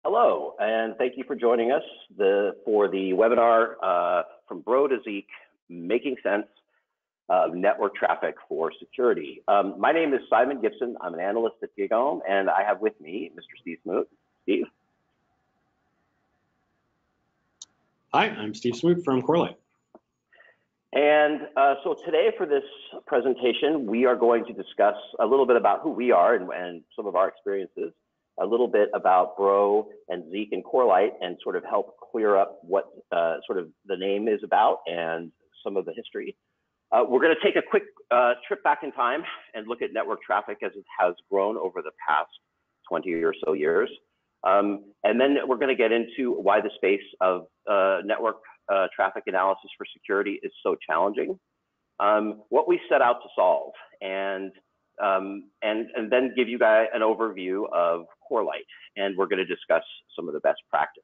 Hello, and thank you for joining us for the webinar from Bro to Zeek, Making Sense of Network Traffic for Security. My name is Simon Gibson. I'm an analyst at GigaOm, and I have with me Mr. Smoot. Steve. Hi, I'm Steve Smoot from Corelight. And so today for this presentation, we are going to discuss a little bit about who we are and some of our experiences, a little bit about Bro and Zeek and Corelight, and sort of help clear up what sort of the name is about and some of the history. We're going to take a quick trip back in time and look at network traffic as it has grown over the past 20 or so years. And then we're going to get into why the space of network traffic analysis for security is so challenging, what we set out to solve, and then give you guys an overview of Corelight, and we're going to discuss some of the best practices.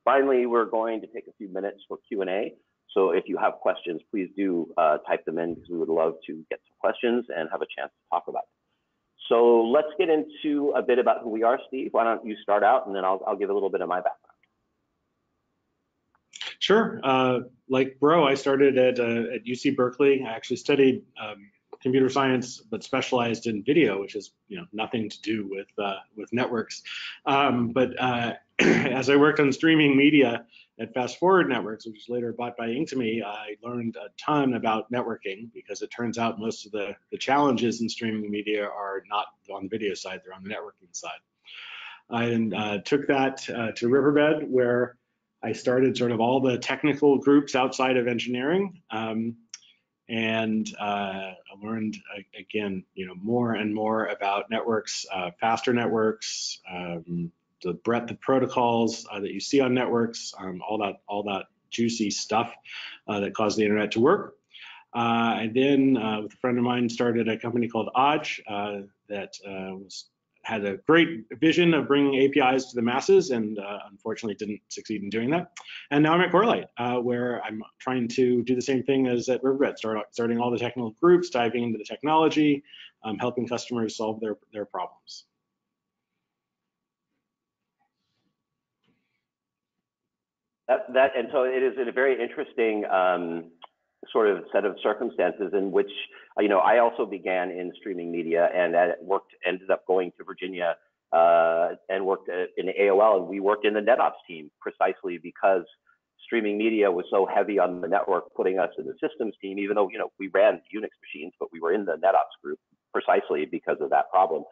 Finally, we're going to take a few minutes for Q&A. So if you have questions, please do type them in, because we would love to get some questions and have a chance to talk about it. So let's get into a bit about who we are. Steve, why don't you start out, and then I'll give a little bit of my background. Sure. Like Bro, I started at UC Berkeley. I actually studied computer science, but specialized in video, which is nothing to do with networks. But as I worked on streaming media at Fast Forward Networks, which was later bought by Inktomi, I learned a ton about networking, because it turns out most of the challenges in streaming media are not on the video side, they're on the networking side. I took that to Riverbed, where I started sort of all the technical groups outside of engineering. And I learned, again, more and more about networks, faster networks, the breadth of protocols that you see on networks, all that juicy stuff that caused the internet to work. I then, with a friend of mine, started a company called Odge that had a great vision of bringing APIs to the masses, and unfortunately didn't succeed in doing that. And now I'm at Corelight, where I'm trying to do the same thing as at Riverbed, starting all the technical groups, diving into the technology, helping customers solve their problems. And so it is a very interesting sort of set of circumstances in which, I also began in streaming media and ended up going to Virginia and worked in AOL, and we worked in the NetOps team precisely because streaming media was so heavy on the network, putting us in the systems team, even though, we ran Unix machines, but we were in the NetOps group precisely because of that problem.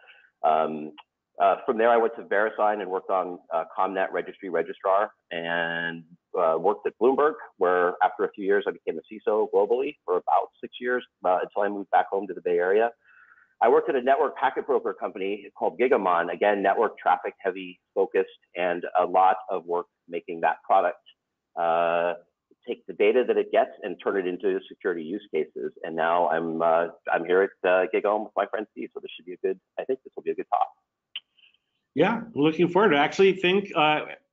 From there, I went to VeriSign and worked on ComNet registrar, and worked at Bloomberg, where after a few years, I became a CISO globally for about 6 years until I moved back home to the Bay Area. I worked at a network packet broker company called GigaOm, again, network traffic heavy focused, and a lot of work making that product take the data that it gets and turn it into security use cases. And now I'm here at GigaOm with my friend Steve, so this should be I think this will be a good talk. Yeah, looking forward. I actually think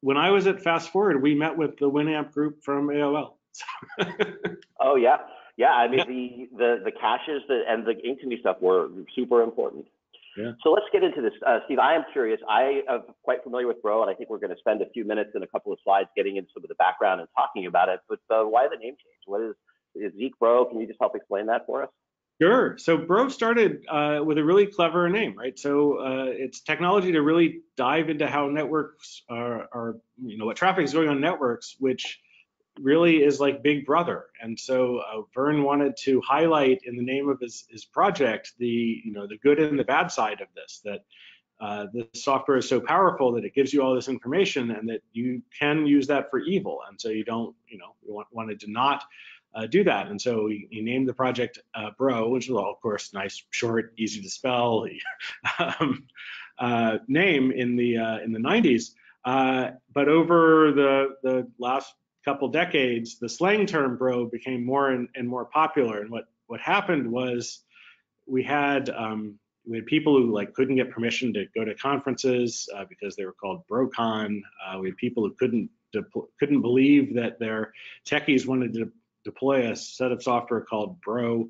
when I was at Fast Forward, we met with the Winamp group from AOL. Oh yeah, yeah. I mean, the caches and the Inktomi stuff were super important. Yeah. So let's get into this, Steve. I am curious. I am quite familiar with Bro, and I think we're going to spend a few minutes and a couple of slides getting into some of the background and talking about it. But why the name change? What is Zeek Bro? Can you just help explain that for us? Sure. So Bro started with a really clever name, right? So it's technology to really dive into how networks are, what traffic is going on networks, which really is like Big Brother. And so Vern wanted to highlight in the name of his project the good and the bad side of this, that this software is so powerful that it gives you all this information, and that you can use that for evil. And so you don't, wanted to not do that. And so he named the project Bro, which is, of course, nice, short, easy to spell name in the 90s. But over the last couple decades, the slang term Bro became more and more popular. And what happened was we had people who couldn't get permission to go to conferences because they were called BroCon. We had people who couldn't believe that their techies wanted to deploy a set of software called Bro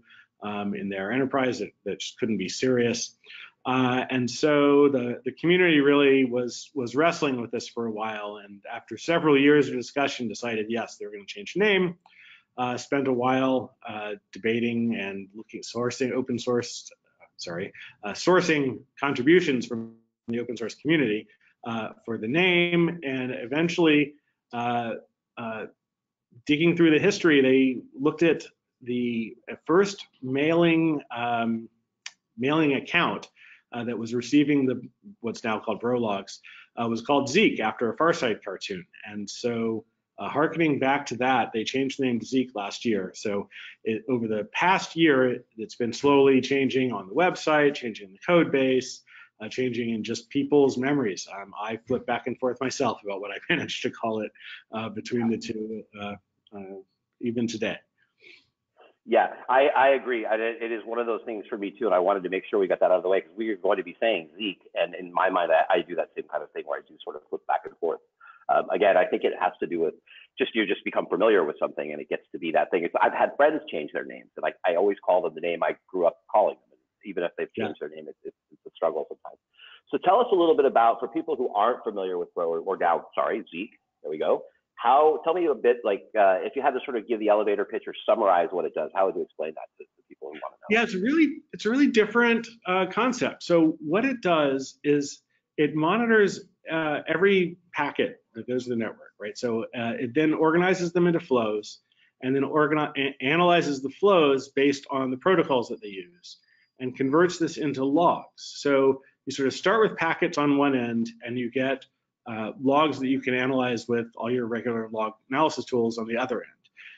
in their enterprise that just couldn't be serious. And so the community really was wrestling with this for a while, and after several years of discussion, decided yes, they were going to change the name. Spent a while debating and sourcing contributions from the open source community for the name, and eventually digging through the history, they looked at the first mailing account that was receiving what's now called Goldilocks was called Zeek, after a Far Side cartoon. And so harkening back to that, they changed the name to Zeek last year. So over the past year, it's been slowly changing on the website, changing the code base, changing in just people's memories. I flip back and forth myself about what I managed to call it between the two, even today. Yeah, I agree. It is one of those things for me too, and I wanted to make sure we got that out of the way, because we are going to be saying Zeek, and in my mind, I do that same kind of thing where I do sort of flip back and forth. Again, I think it has to do with you just become familiar with something, and it gets to be that thing. I've had friends change their names, and I always call them the name I grew up calling them. Even if they've changed their name, it's a struggle sometimes. So tell us a little bit about, for people who aren't familiar with Bro, or now, sorry, Zeek, there we go. Tell me a bit, if you had to sort of give the elevator pitch or summarize what it does, how would you explain that to people who want to know? Yeah, it's a really different concept. So what it does is it monitors every packet that goes to the network, right? So it then organizes them into flows, and then analyzes the flows based on the protocols that they use, and converts this into logs. So you sort of start with packets on one end, and you get logs that you can analyze with all your regular log analysis tools on the other end.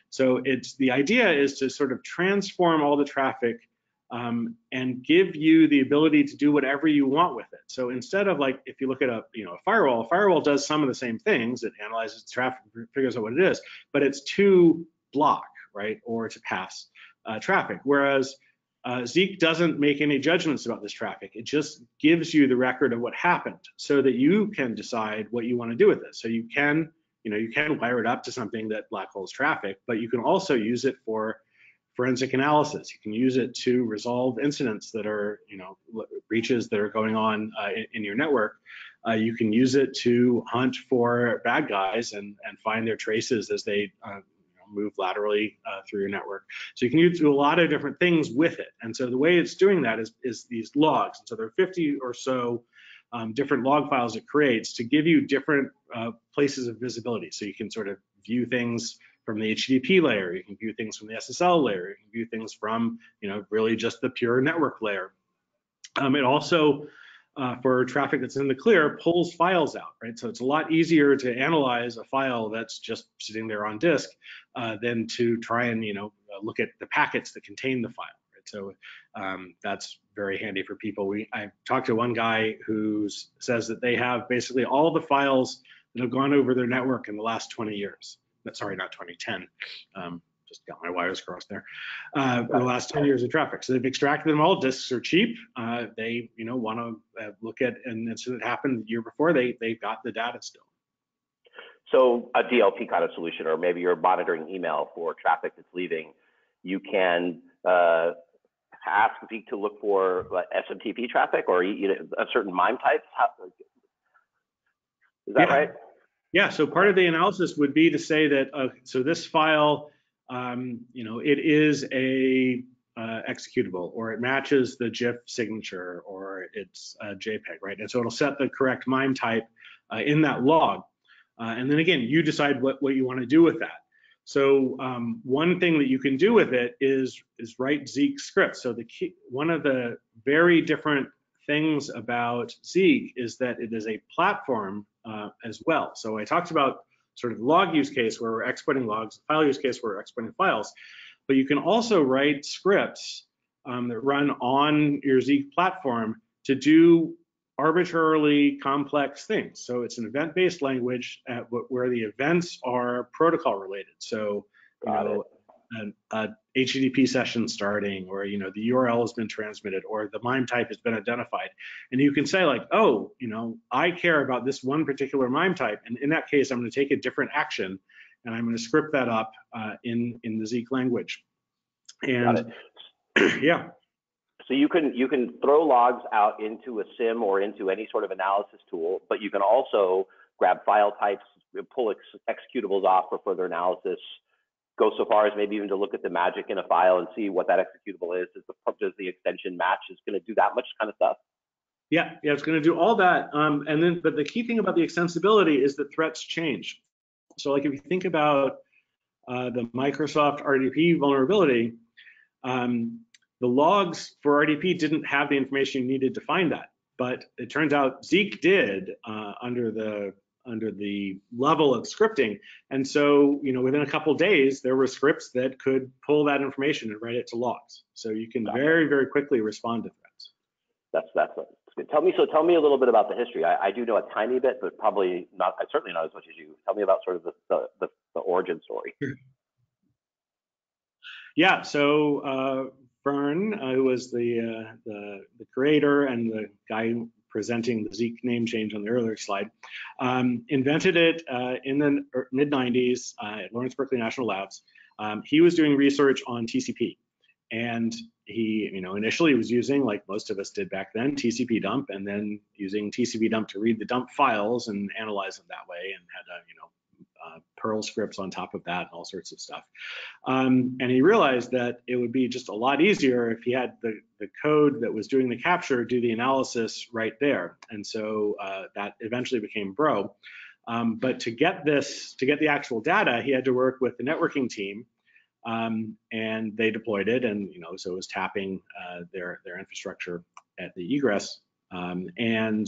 So the idea is to sort of transform all the traffic and give you the ability to do whatever you want with it. So instead of, like, if you look at a firewall does some of the same things. It analyzes the traffic, figures out what it is, but it's to block, right, or to pass traffic. Whereas Zeek doesn't make any judgments about this traffic. It just gives you the record of what happened, so that you can decide what you want to do with it. So you can wire it up to something that black holes traffic, but you can also use it for forensic analysis. You can use it to resolve incidents that are, breaches that are going on in your network. You can use it to hunt for bad guys and find their traces as they move laterally through your network. So you can do a lot of different things with it. And so the way it's doing that is these logs. And so there are 50 or so different log files it creates to give you different places of visibility. So you can sort of view things from the HTTP layer, you can view things from the SSL layer, you can view things from, really just the pure network layer. It also, for traffic that's in the clear, pulls files out, right? So it's a lot easier to analyze a file that's just sitting there on disk than to try and, look at the packets that contain the file, right? So that's very handy for people. I talked to one guy who says that they have basically all the files that have gone over their network in the last 20 years. Sorry, not 2010. Just got my wires crossed there. The last 10 years of traffic. So they've extracted them all. Disks are cheap. They, want to look at an incident that happened the year before. They got the data still. So a DLP kind of solution, or maybe you're monitoring email for traffic that's leaving. You can ask Zeek to look for SMTP traffic, or a certain MIME type. Is that right? Yeah, so part of the analysis would be to say that, so this file, it is a executable, or it matches the GIF signature, or it's a JPEG, right? And so it'll set the correct MIME type in that log. And then again, you decide what you want to do with that. So one thing that you can do with it is write Zeek scripts. So one of the very different things about Zeek is that it is a platform as well. So I talked about sort of the log use case where we're exporting logs, file use case where we're exporting files, but you can also write scripts that run on your Zeek platform to do arbitrarily complex things. So it's an event-based language where the events are protocol related. So an HTTP session starting, or the URL has been transmitted, or the MIME type has been identified, and you can say, like, oh, I care about this one particular MIME type, and in that case, I'm going to take a different action, and I'm going to script that up in the Zeek language. And yeah. So you can throw logs out into a SIM or into any sort of analysis tool, but you can also grab file types, pull executables off for further analysis, go so far as maybe even to look at the magic in a file and see what that executable is. Does the extension match? Is going to do that much kind of stuff? Yeah, it's going to do all that. But the key thing about the extensibility is that threats change. So like if you think about the Microsoft RDP vulnerability, the logs for RDP didn't have the information you needed to find that, but it turns out Zeek did under the level of scripting. And so, within a couple of days, there were scripts that could pull that information and write it to logs. So you can very, very quickly respond to threats. That's good. Tell me a little bit about the history. I do know a tiny bit, but probably not. Certainly not as much as you. Tell me about sort of the origin story. Yeah. So Vern, who was the creator and the guy presenting the Zeek name change on the earlier slide, invented it in the mid-90s at Lawrence Berkeley National Labs. He was doing research on TCP, and he, initially was using, like most of us did back then, TCP dump, and then using TCP dump to read the dump files and analyze them that way, and had Perl scripts on top of that and all sorts of stuff. And he realized that it would be just a lot easier if he had the code that was doing the capture do the analysis right there. And so that eventually became Bro. But to get the actual data, he had to work with the networking team, and they deployed it, and so it was tapping their infrastructure at the egress. And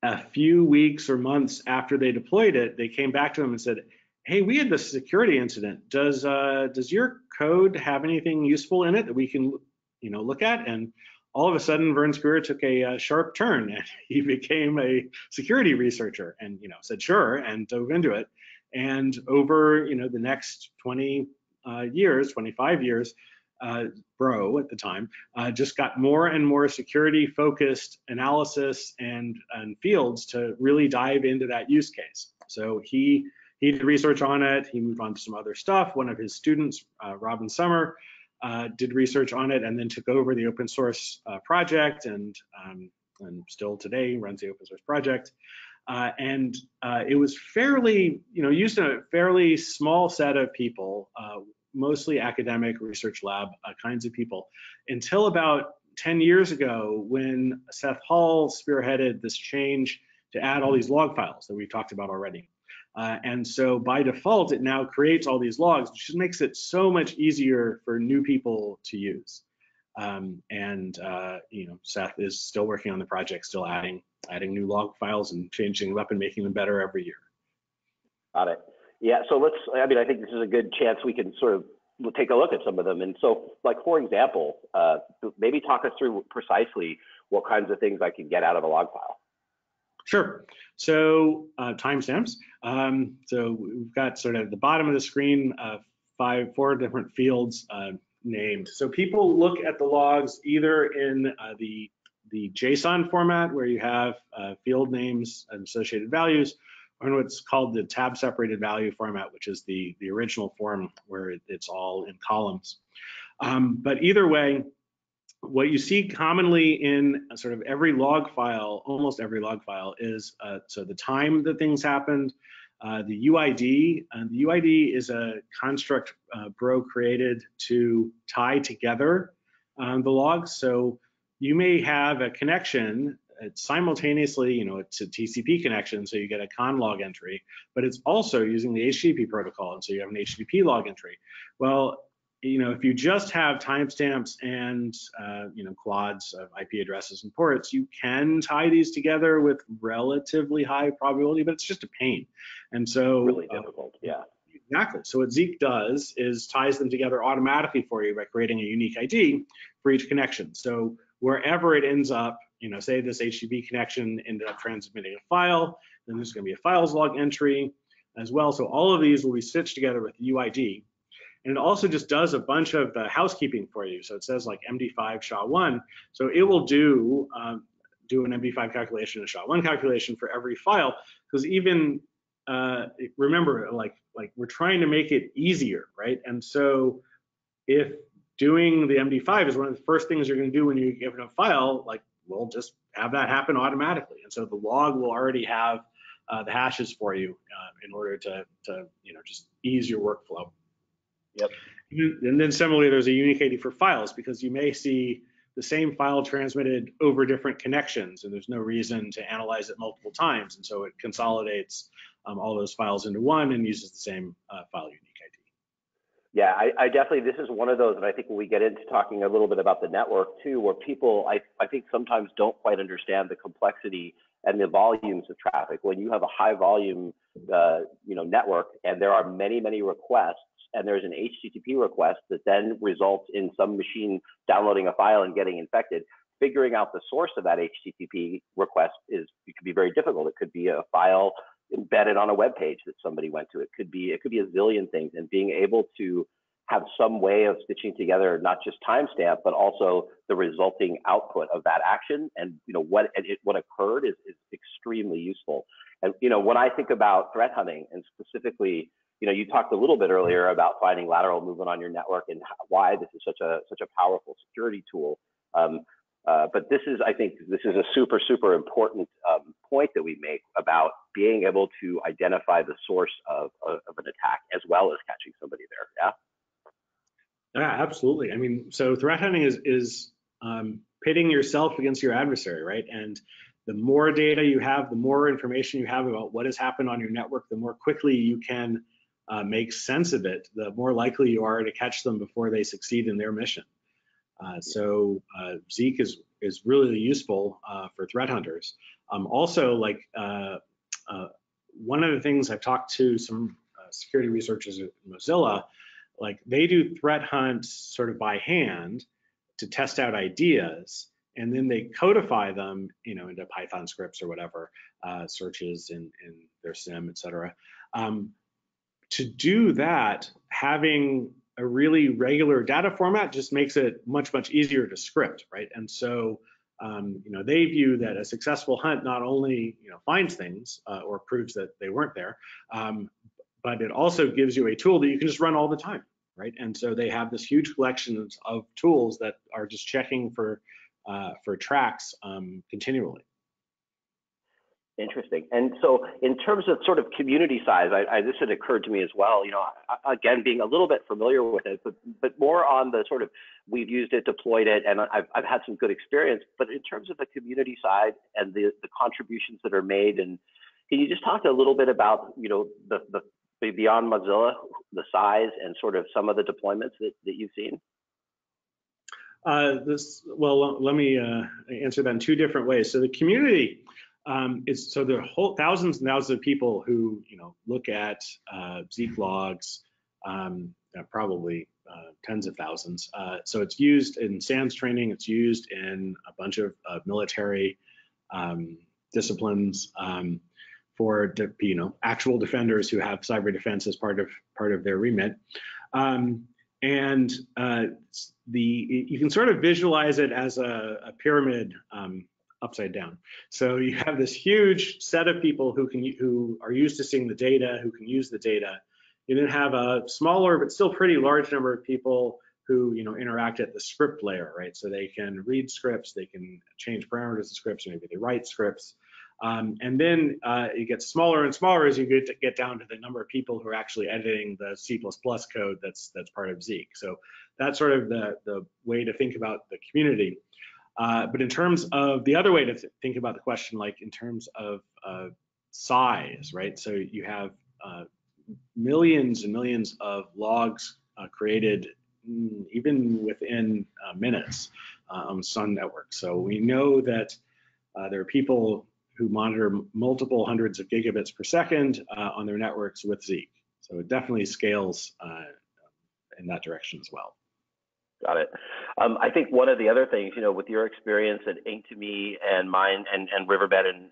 a few weeks or months after they deployed it, they came back to him and said, "Hey, we had this security incident. Does your code have anything useful in it that we can, look at?" And all of a sudden, Vern's career took a sharp turn, and he became a security researcher, and said sure, and dove into it. And over the next 25 years, Bro at the time just got more and more security-focused analysis and fields to really dive into that use case. So he did research on it. He moved on to some other stuff. One of his students, Robin Summer, did research on it and then took over the open source project, and still today runs the open source project. And it was fairly, used in a fairly small set of people, mostly academic research lab kinds of people, until about 10 years ago when Seth Hall spearheaded this change to add all these log files that we've talked about already. And so by default, it now creates all these logs, which just makes it so much easier for new people to use. Seth is still working on the project, still adding new log files and changing them up and making them better every year. Got it. Yeah, so I think this is a good chance we can sort of take a look at some of them. And so, like, for example, maybe talk us through precisely what kinds of things I can get out of a log file. Sure. So timestamps. So we've got sort of the bottom of the screen, 4 different fields named. So people look at the logs either in the JSON format, where you have field names and associated values, or in what's called the tab separated value format, which is the original form where it's all in columns. But either way, what you see commonly in sort of every log file, almost every log file, is so the time that things happened, the UID. The UID is a construct Bro created to tie together the logs. So you may have a connection. It's simultaneously, it's a TCP connection, so you get a con log entry, but it's also using the HTTP protocol, and so you have an HTTP log entry. Well, if you just have timestamps and quads of IP addresses and ports, you can tie these together with relatively high probability, but it's just a pain. And so really difficult, yeah. Exactly. So what Zeek does is ties them together automatically for you by creating a unique ID for each connection. So wherever it ends up, say this HTTP connection ended up transmitting a file, then there's going to be a files log entry as well. So all of these will be stitched together with the UID. And it also just does a bunch of the housekeeping for you. So it says like MD5 SHA-1. So it will do an MD5 calculation, a SHA-1 calculation for every file, because even remember, like we're trying to make it easier, right? And so if doing the MD5 is one of the first things you're going to do when you give it a file. Like, we'll just have that happen automatically, and so the log will already have the hashes for you in order to just ease your workflow. Yep. And then similarly, there's a unique ID for files, because you may see the same file transmitted over different connections, and there's no reason to analyze it multiple times, and so it consolidates all those files into one and uses the same file unique ID. Yeah, I definitely, this is one of those, and I think when we get into talking a little bit about the network too, where people, I think sometimes don't quite understand the complexity and the volumes of traffic. When you have a high volume, network, and there are many, many requests, and there's an HTTP request that then results in some machine downloading a file and getting infected, figuring out the source of that HTTP request it could be very difficult. It could be a file embedded on a web page that somebody went to. It could be a zillion things, and being able to have some way of stitching together not just timestamp, but also the resulting output of that action, and what occurred is extremely useful. And when I think about threat hunting, and specifically, you talked a little bit earlier about finding lateral movement on your network and why this is such a powerful security tool. But I think this is a super, super important point that we make about being able to identify the source of an attack, as well as catching somebody there. Yeah, absolutely. I mean, so threat hunting is pitting yourself against your adversary, right? And the more data you have, the more information you have about what has happened on your network, the more quickly you can make sense of it, the more likely you are to catch them before they succeed in their mission. So Zeek is really useful for threat hunters. Also, one of the things I've talked to some security researchers at Mozilla, like, they do threat hunts sort of by hand to test out ideas, and then they codify them, into Python scripts or whatever, searches in their SIM, et cetera. To do that, having a really regular data format just makes it much, much easier to script, right? And so, they view that a successful hunt not only, finds things or proves that they weren't there, but it also gives you a tool that you can just run all the time, right? And so they have this huge collection of tools that are just checking for tracks continually. Interesting. And so in terms of sort of community size, this had occurred to me as well, again, being a little bit familiar with it, but more on the sort of, we've used it, deployed it, and I've had some good experience, but in terms of the community side and the contributions that are made, and can you just talk a little bit about, the beyond Mozilla, the size and sort of some of the deployments that you've seen? Well, let me answer that in two different ways. So the community, there are thousands and thousands of people who look at Zeek logs, probably tens of thousands. So it's used in SANS training. It's used in a bunch of military disciplines for actual defenders who have cyber defense as part of their remit. You can sort of visualize it as a pyramid upside down. So you have this huge set of people who are used to seeing the data, who can use the data. You then have a smaller but still pretty large number of people who interact at the script layer, right? So they can read scripts, they can change parameters of scripts, maybe they write scripts. And then it gets smaller and smaller as you get down to the number of people who are actually editing the C++ code that's part of Zeek. So that's sort of the way to think about the community. But in terms of the other way to think about the question, like in terms of size, right? So you have millions and millions of logs created even within minutes on some networks. So we know that there are people who monitor multiple hundreds of gigabits per second on their networks with Zeek. So it definitely scales in that direction as well. Got it. I think one of the other things, with your experience at Ink2Me and mine and Riverbed and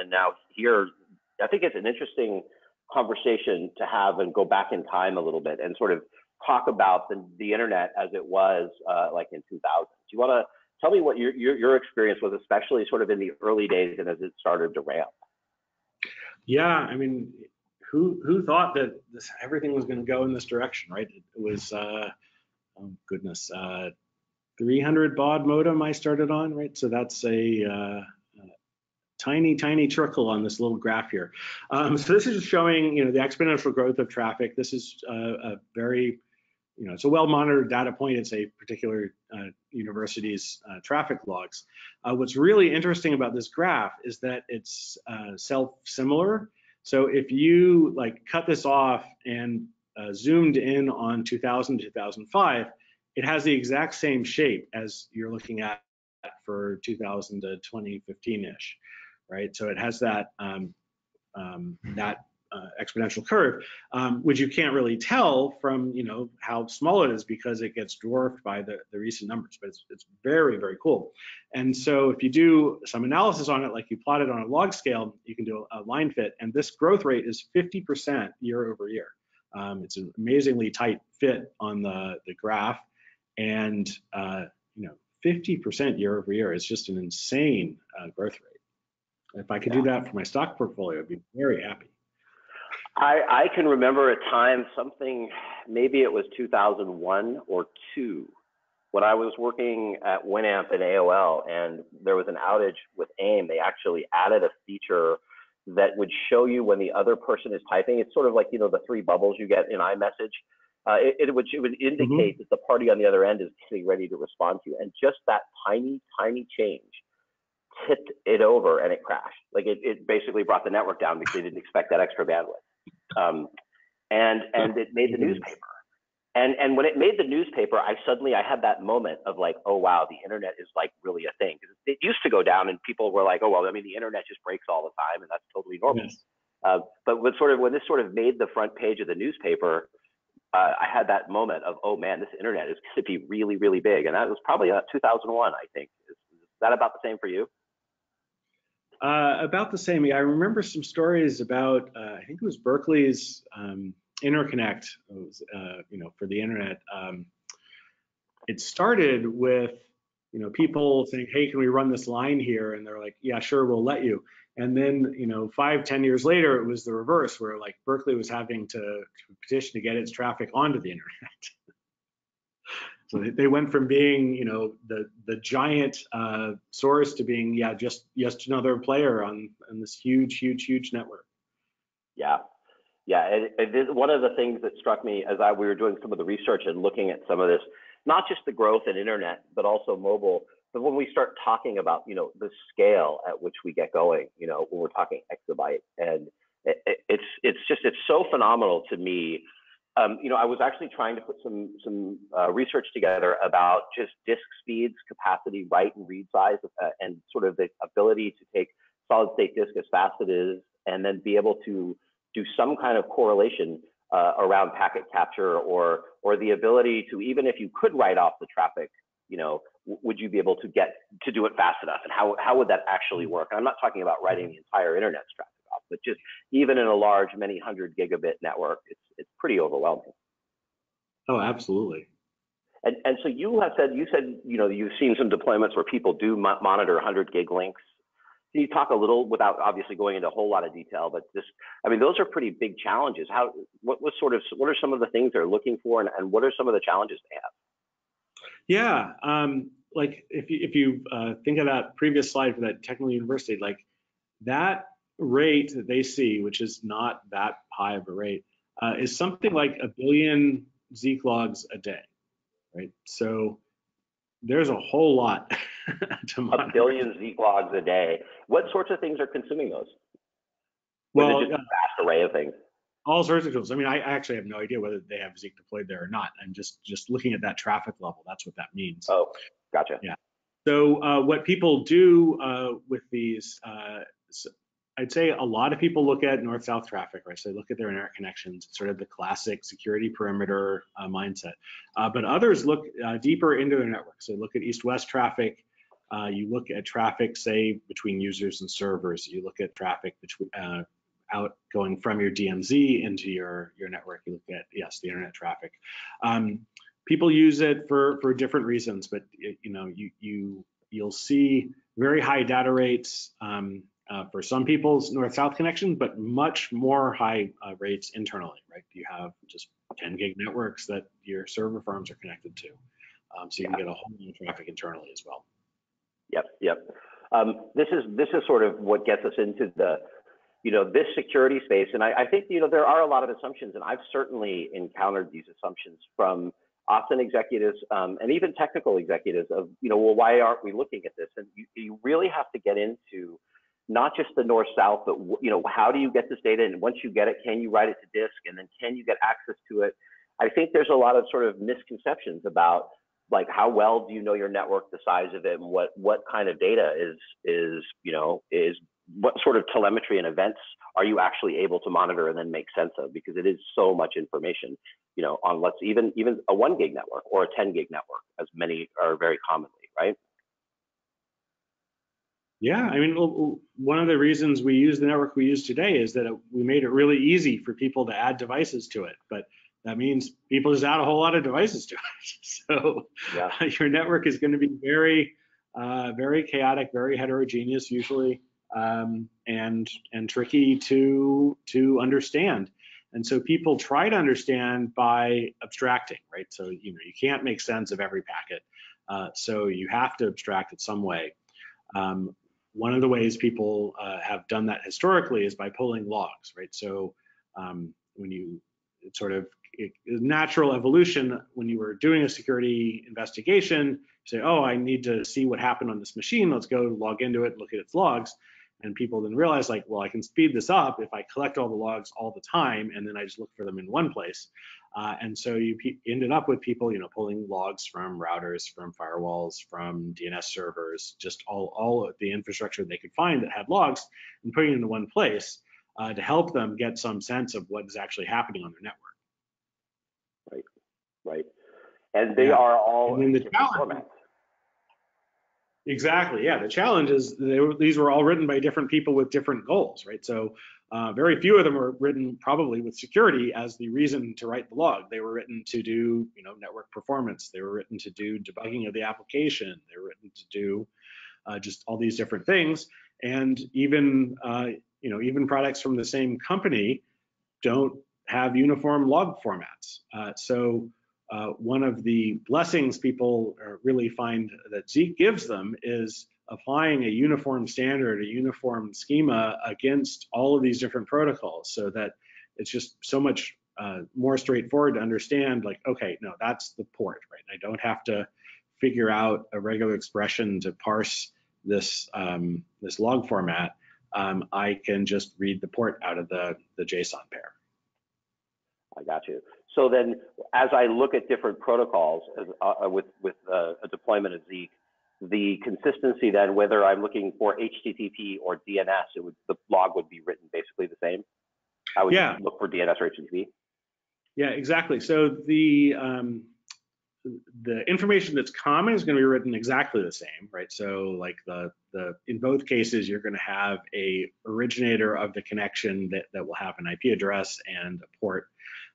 now here, I think it's an interesting conversation to have and go back in time a little bit and sort of talk about the internet as it was like in 2000. Do you want to tell me what your experience was, especially sort of in the early days and as it started to ramp? Yeah, I mean, who thought that everything was going to go in this direction, right? It was oh goodness, 300 baud modem I started on, right? So that's a tiny trickle on this little graph here. So this is just showing, the exponential growth of traffic. This is a very, it's a well-monitored data point. It's a particular university's traffic logs. What's really interesting about this graph is that it's self-similar. So if you cut this off and zoomed in on 2000 to 2005, it has the exact same shape as you're looking at for 2000 to 2015-ish, right? So it has that exponential curve, which you can't really tell from how small it is because it gets dwarfed by the recent numbers. But it's very, very cool. And so if you do some analysis on it, like you plot it on a log scale, you can do a line fit, and this growth rate is 50% year over year. It's an amazingly tight fit on the graph, and 50% year over year is just an insane growth rate. If I could do that for my stock portfolio, I'd be very happy. I can remember a time, maybe it was 2001 or 2, when I was working at Winamp and AOL, and there was an outage with AIM. They actually added a feature that would show you when the other person is typing. It's sort of like, the 3 bubbles you get in iMessage. It would indicate that the party on the other end is getting ready to respond to you. And just that tiny change tipped it over and it crashed. Like it basically brought the network down because they didn't expect that extra bandwidth. And it made the newspaper. And when it made the newspaper, I had that moment of like, oh wow, the internet is like really a thing. It used to go down and people were like, oh well, I mean, the internet just breaks all the time and that's totally normal. Yes. But when this sort of made the front page of the newspaper, I had that moment of, oh man, this internet is going to be really, really big. And that was probably 2001, I think. Is that about the same for you? About the same. Yeah, I remember some stories about, I think it was Berkeley's interconnect, for the internet. It started with, people saying, hey, can we run this line here? And they're like, yeah, sure, we'll let you. And then, 5-10 years later, it was the reverse, where like Berkeley was having to petition to get its traffic onto the internet. So they went from being, the giant source to being, just another player on this huge network. Yeah. It is one of the things that struck me as we were doing some of the research and looking at some of this, not just the growth in internet, but also mobile. But when we start talking about, the scale at which we get going, when we're talking exabyte, and it's so phenomenal to me. I was actually trying to put some research together about just disk speeds, capacity, write and read size, and sort of the ability to take solid state disk as fast as it is, and then be able to do some kind of correlation around packet capture, or the ability to, even if you could write off the traffic, would you be able to get to do it fast enough, and how would that actually work? And I'm not talking about writing the entire internet's traffic off, but just even in a large, many 100 gigabit network, it's pretty overwhelming. Oh, absolutely. And so you said you've seen some deployments where people do monitor 100 gig links. Can you talk a little, without obviously going into a whole lot of detail, but those are pretty big challenges. What are some of the things they're looking for, and what are some of the challenges they have? Yeah, like if you think of that previous slide for that technical university, like that rate that they see, which is not that high of a rate, is something like 1 billion Zeek logs a day, right? So there's a whole lot to monitor. 1 billion Zeek logs a day. What sorts of things are consuming those? Well, just a vast array of things. All sorts of tools. I mean, I actually have no idea whether they have Zeek deployed there or not. I'm just looking at that traffic level. That's what that means. Oh, gotcha. Yeah. So what people do with these, I'd say a lot of people look at north-south traffic, right? So they look at their internet connections, sort of the classic security perimeter mindset. But others look deeper into their network. So look at east-west traffic. You look at traffic, say, between users and servers. You look at traffic between outgoing from your DMZ into your network. You look at, yes, the internet traffic. People use it for different reasons, but you'll see very high data rates for some people's north-south connection, but much more high rates internally, right? You have just 10 gig networks that your server farms are connected to. So you can Yeah. get a whole lot of traffic internally as well. Yep, yep. This is sort of what gets us into the, this security space. And I think, there are a lot of assumptions, and I've certainly encountered these assumptions from often executives and even technical executives of, well, why aren't we looking at this? And you really have to get into not just the north-south, but, how do you get this data? And once you get it, can you write it to disk? And then can you get access to it? I think there's a lot of sort of misconceptions about, like, how well do you know your network, the size of it, and what kind of data is what sort of telemetry and events are you actually able to monitor and then make sense of, because it is so much information, on even a 1 gig network or a 10 gig network, as many are very commonly, right? Yeah, I mean, one of the reasons we use the network we use today is that we made it really easy for people to add devices to it, but that means people just add a whole lot of devices to it. So yeah. Your network is going to be very, very chaotic, very heterogeneous usually, and tricky to understand. And so people try to understand by abstracting, right? So you can't make sense of every packet, so you have to abstract it some way. One of the ways people have done that historically is by pulling logs, right? So it's sort of natural evolution. When you were doing a security investigation, you say, oh, I need to see what happened on this machine. Let's go log into it, look at its logs. And people then realize, like, well, I can speed this up if I collect all the logs all the time, and then I just look for them in one place. And so you ended up with people, pulling logs from routers, from firewalls, from DNS servers, just all of the infrastructure they could find that had logs, and putting it into one place to help them get some sense of what is actually happening on their network. Right. And they are all in different formats. Exactly. Yeah. The challenge is these were all written by different people with different goals, right? So very few of them were written probably with security as the reason to write the log. They were written to do, network performance. They were written to do debugging of the application. They were written to do just all these different things. And even, even products from the same company don't have uniform log formats. One of the blessings people really find that Zeek gives them is applying a uniform standard, a uniform schema against all of these different protocols, so that it's just so much more straightforward to understand, like, okay, no, that's the port, right? I don't have to figure out a regular expression to parse this, this log format. I can just read the port out of the JSON pair. I got you. So then, as I look at different protocols with a deployment of Zeek, the consistency then, whether I'm looking for HTTP or DNS, the log would be written basically the same. I would look for DNS or HTTP. Yeah, exactly. So the information that's common is going to be written exactly the same, right? So like in both cases, you're going to have a originator of the connection that will have an IP address and a port.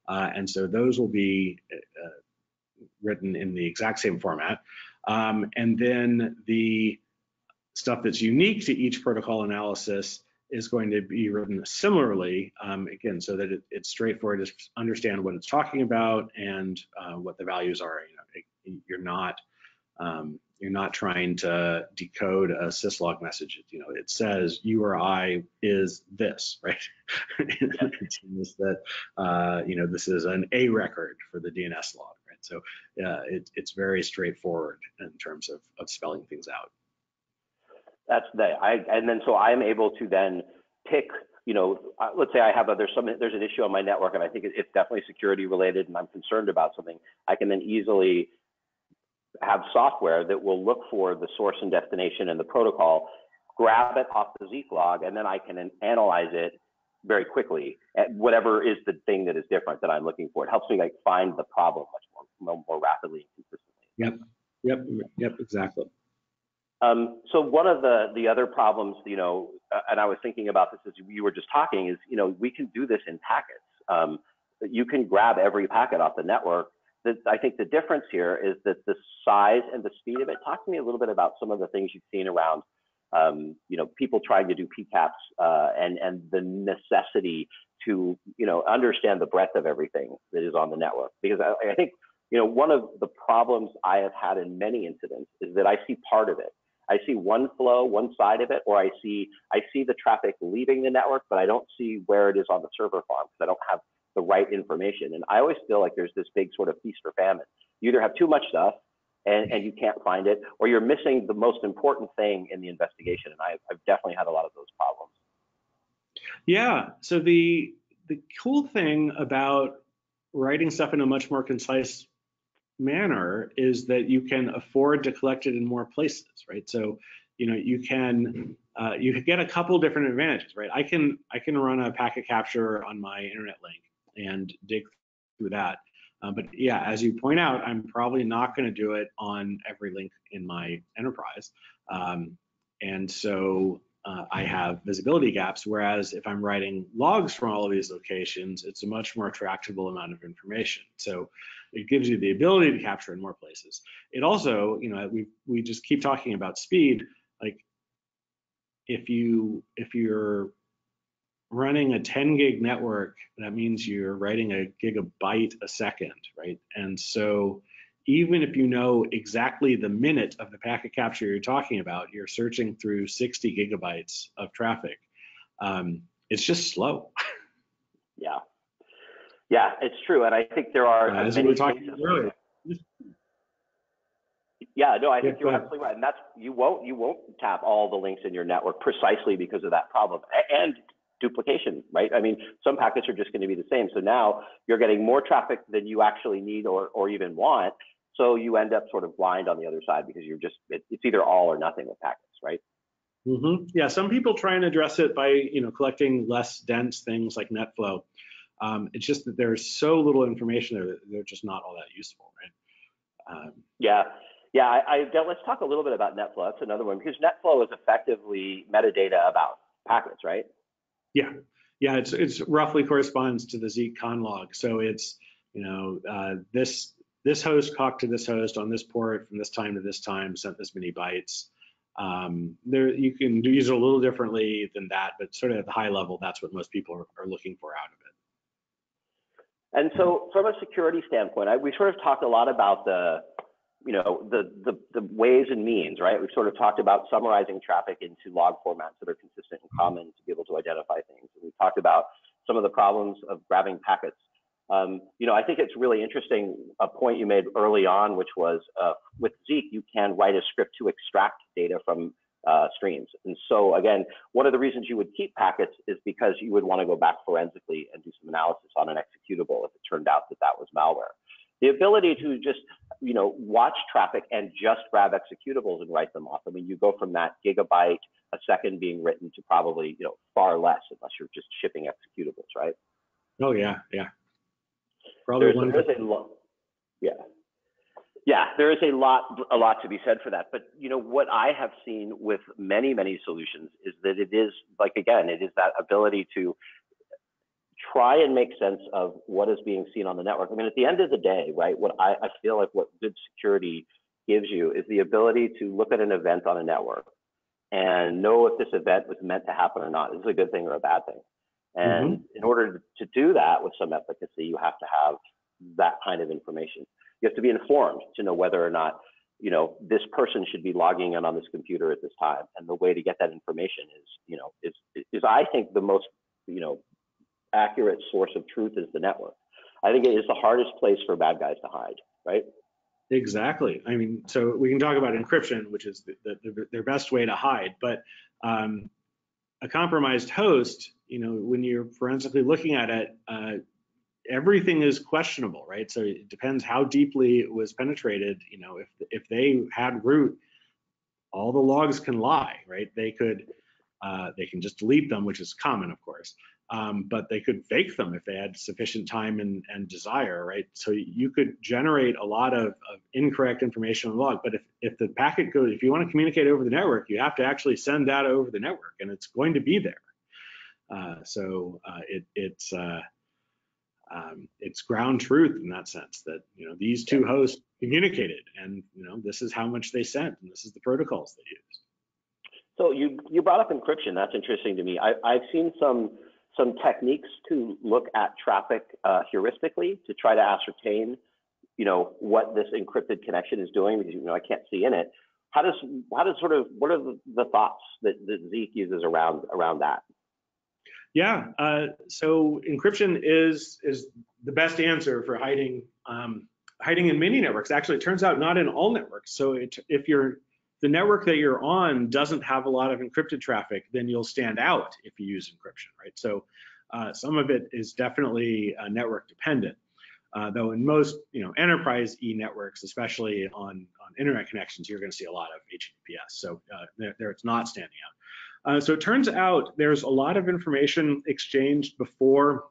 And so those will be written in the exact same format. And then the stuff that's unique to each protocol analysis is going to be written similarly, again, so that it's straightforward to understand what it's talking about and what the values are. You're not trying to decode a syslog message. It says URI is this, right? It means that this is an A record for the DNS log, right? So it's very straightforward in terms of spelling things out. And then so I'm able to then pick, let's say I have there's an issue on my network and I think it's definitely security related and I'm concerned about something. I can then easily have software that will look for the source and destination and the protocol, grab it off the Zeek log, and then I can analyze it very quickly at whatever is the thing that is different that I'm looking for. It helps me find the problem much more rapidly and consistently. Yep, exactly. So one of the other problems, and I was thinking about this as you were just talking, is, we can do this in packets. You can grab every packet off the network. I think the difference here is that the size and the speed of it. Talk to me a little bit about some of the things you've seen around people trying to do PCAPs and the necessity to, understand the breadth of everything that is on the network. Because I think, one of the problems I have had in many incidents is that I see part of it. I see one flow, one side of it, or I see the traffic leaving the network, but I don't see where it is on the server farm because I don't have the right information. And I always feel like there's this big sort of feast or famine. You either have too much stuff and you can't find it, or you're missing the most important thing in the investigation. And I've definitely had a lot of those problems. Yeah, so the cool thing about writing stuff in a much more concise manner is that you can afford to collect it in more places, right? So, you can get a couple different advantages, right? I can run a packet capture on my internet link and dig through that. But yeah, as you point out, I'm probably not going to do it on every link in my enterprise. And so I have visibility gaps, whereas if I'm writing logs from all of these locations, it's a much more tractable amount of information. So it gives you the ability to capture in more places. It also, we just keep talking about speed. Like if you're running a 10 gig network, that means you're writing a gigabyte a second, right? And so even if you know exactly the minute of the packet capture you're talking about, you're searching through 60 gigabytes of traffic. It's just slow. Yeah, it's true. And I think there are as we were talking earlier. Yeah, no, I think you're absolutely right. And that's, you won't tap all the links in your network precisely because of that problem. And duplication, right? I mean, some packets are just going to be the same. So now you're getting more traffic than you actually need or even want. So you end up sort of blind on the other side because it's either all or nothing with packets, right? Mm-hmm. Yeah, some people try and address it by collecting less dense things like Netflow. It's just that there's so little information there that they're just not all that useful, right? Yeah. Let's talk a little bit about Netflow. That's another one because Netflow is effectively metadata about packets, right? Yeah, it's roughly corresponds to the Zeek con log. So it's this host talked to this host on this port from this time to this time, sent this many bytes. You can use it a little differently than that, but sort of at the high level, that's what most people are looking for out of it. And so, from a security standpoint, we sort of talked a lot about the ways and means, right? We've sort of talked about summarizing traffic into log formats that are consistent and common to be able to identify things. And we've talked about some of the problems of grabbing packets. I think it's really interesting, a point you made early on, which was with Zeek, you can write a script to extract data from streams. And so again, one of the reasons you would keep packets is because you would want to go back forensically and do some analysis on an executable if it turned out that was malware. The ability to just, watch traffic and just grab executables and write them off. I mean, you go from that gigabyte a second being written to probably, far less unless you're just shipping executables, right? Oh yeah. Probably there is a lot to be said for that. But what I have seen with many solutions is that it is that ability to try and make sense of what is being seen on the network. I mean, at the end of the day, right, what I feel like what good security gives you is the ability to look at an event on a network and know if this event was meant to happen or not. Is it a good thing or a bad thing? And in order to do that with some efficacy, you have to have that kind of information. You have to be informed to know whether or not, this person should be logging in on this computer at this time. And the way to get that information is I think the most, accurate source of truth is the network. I think it is the hardest place for bad guys to hide, right? Exactly. I mean, so we can talk about encryption, which is their best way to hide, but a compromised host, when you're forensically looking at it, everything is questionable, right? So it depends how deeply it was penetrated. If they had root, all the logs can lie, right? They can just delete them, which is common, of course. But they could fake them if they had sufficient time and desire, right? So you could generate a lot of incorrect information on the log. But if the packet goes, if you want to communicate over the network, you have to actually send data over the network, and it's going to be there. It's ground truth in that sense that these two hosts communicated, and this is how much they sent, and this is the protocols they used. So you brought up encryption. That's interesting to me. I've seen some techniques to look at traffic heuristically to try to ascertain, what this encrypted connection is doing, because I can't see in it. How does what are the thoughts that Zeek uses around that? Yeah, so encryption is the best answer for hiding in many networks. Actually, it turns out not in all networks. So if the network that you're on doesn't have a lot of encrypted traffic, then you'll stand out if you use encryption, right? So some of it is definitely network dependent. Though in most enterprise networks, especially on internet connections, you're going to see a lot of HTTPS. So there it's not standing out. So it turns out there's a lot of information exchanged before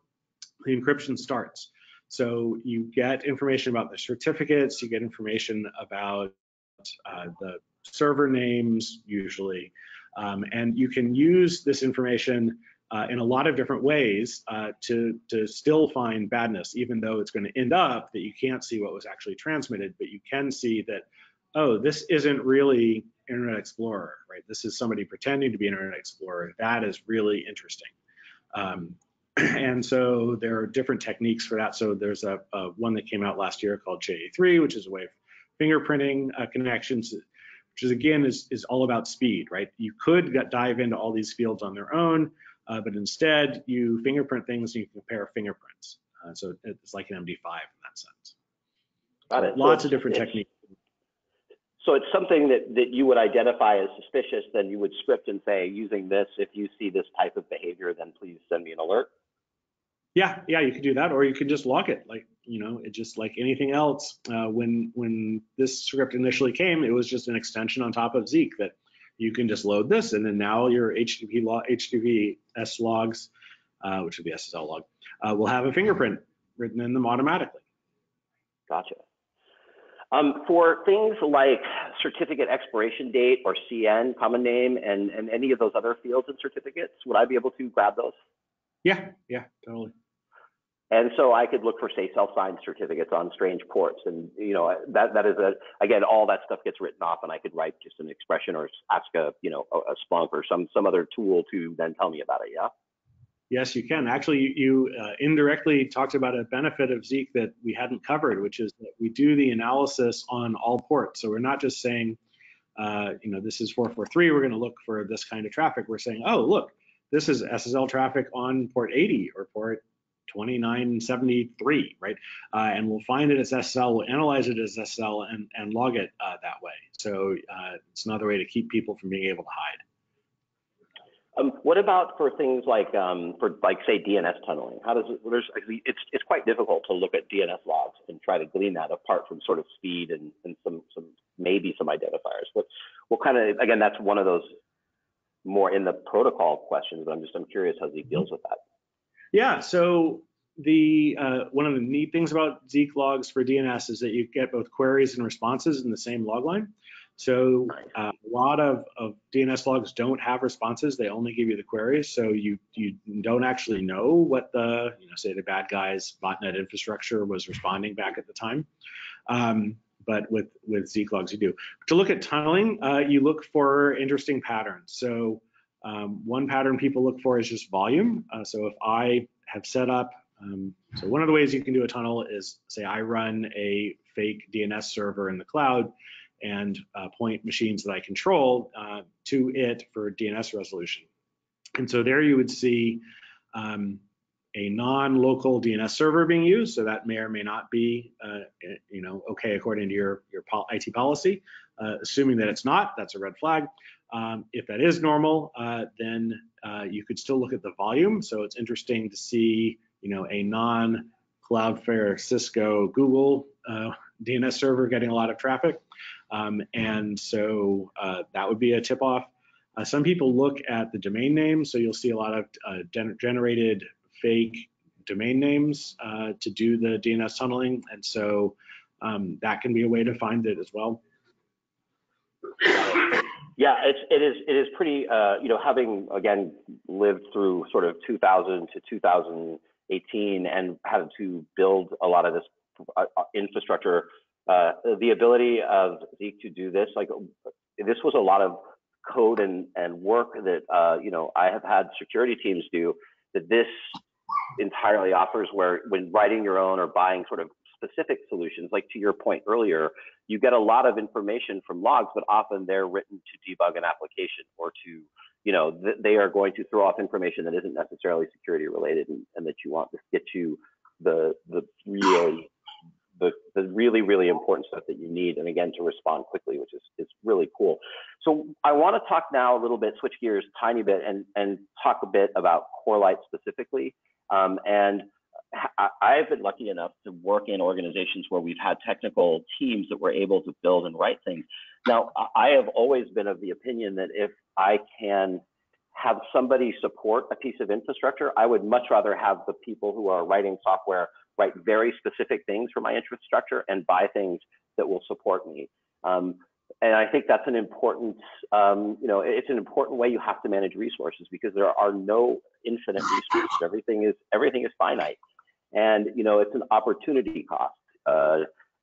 the encryption starts. So you get information about the certificates, you get information about the server names usually, and you can use this information in a lot of different ways to still find badness, even though it's going to end up that you can't see what was actually transmitted, but you can see that, oh, this isn't really Internet Explorer, right? This is somebody pretending to be Internet Explorer. That is really interesting. And so there are different techniques for that. So there's a one that came out last year called JA3, which is a way of fingerprinting connections, which is again is all about speed, right? You could dive into all these fields on their own, but instead you fingerprint things and you compare fingerprints. So it's like an MD5 in that sense. Got it. Lots of different techniques. So it's something that you would identify as suspicious, then you would script and say, using this, if you see this type of behavior, then please send me an alert. Yeah, you could do that, or you could just log it. Like, it's just like anything else. When this script initially came, it was just an extension on top of Zeek that you can just load this, and then now your HTTPS logs, which would be SSL log, will have a fingerprint written in them automatically. Gotcha. For things like certificate expiration date or CN, common name, and any of those other fields and certificates, would I be able to grab those? Yeah, totally. And so I could look for, say, self-signed certificates on strange ports, and that is again, all that stuff gets written off, and I could write just an expression or ask a Splunk or some other tool to then tell me about it. Yeah. Yes, you can. Actually, you indirectly talked about a benefit of Zeek that we hadn't covered, which is that we do the analysis on all ports. So we're not just saying, this is 443, we're going to look for this kind of traffic. We're saying, oh, look, this is SSL traffic on port 80 or port 2973, right? And we'll find it as SSL, we'll analyze it as SSL and log it that way. So it's another way to keep people from being able to hide. What about for things like, say, DNS tunneling? How does it? It's quite difficult to look at DNS logs and try to glean that apart from sort of speed and maybe some identifiers. What kind of, again, that's one of those more in the protocol questions, but I'm curious how Zeek deals with that. Yeah. So one of the neat things about Zeek logs for DNS is that you get both queries and responses in the same log line. So a lot of DNS logs don't have responses; they only give you the queries. So you don't actually know what the say the bad guy's botnet infrastructure was responding back at the time. But with Zeek logs, you do. To look at tunneling, you look for interesting patterns. So one pattern people look for is just volume. So if I have set up, so one of the ways you can do a tunnel is, say I run a fake DNS server in the cloud and point machines that I control to it for DNS resolution. And so there you would see a non-local DNS server being used. So that may or may not be, okay according to your IT policy. Assuming that it's not, that's a red flag. If that is normal, then you could still look at the volume. So it's interesting to see, a non-Cloudflare, Cisco, Google DNS server getting a lot of traffic. And so that would be a tip-off. Some people look at the domain name. So you'll see a lot of generated fake domain names to do the DNS tunneling. And so that can be a way to find it as well. Yeah, it is pretty, having, again, lived through sort of 2000 to 2018 and had to build a lot of this infrastructure, the ability of Zeek to do this, this was a lot of code and work that I have had security teams do, that this entirely offers, where when writing your own or buying sort of specific solutions, like to your point earlier, you get a lot of information from logs, but often they're written to debug an application or to, they are going to throw off information that isn't necessarily security related, and that you want to get you the really, really important stuff that you need, and again, to respond quickly, which is really cool. So I want to talk now a little bit, switch gears a tiny bit, and talk a bit about Corelight specifically. And I've been lucky enough to work in organizations where we've had technical teams that were able to build and write things. Now, I have always been of the opinion that if I can have somebody support a piece of infrastructure, I would much rather have the people who are writing software write very specific things for my infrastructure and buy things that will support me. And I think that's an important, it's an important way you have to manage resources, because there are no infinite resources. Everything is finite, and it's an opportunity cost.